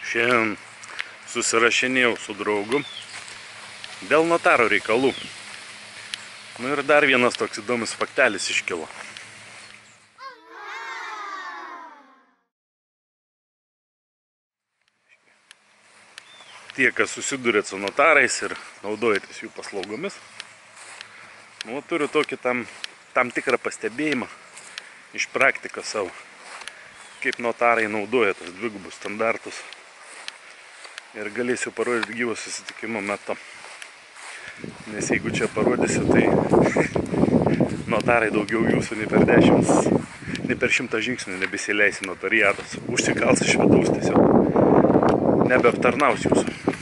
Šiandien susirašinėjau su draugu dėl notaro reikalų. Nu ir dar vienas toks įdomus faktelis iškilo. Tie, kas susidurėt su notarais ir naudojatės jų paslaugomis, nu, turiu tokį tam tikrą pastebėjimą iš praktikos savo, kaip notarai naudoja tos dvigubus standartus. Ir galėsiu parodyti gyvo susitikimo metu. Nes jeigu čia parodysiu, tai notarai daugiau jūsų ne per 100 žingsnių nebesileis į notariatus. Užsikals iš vidaus tiesiog. Nebeaptarnaus jūsų.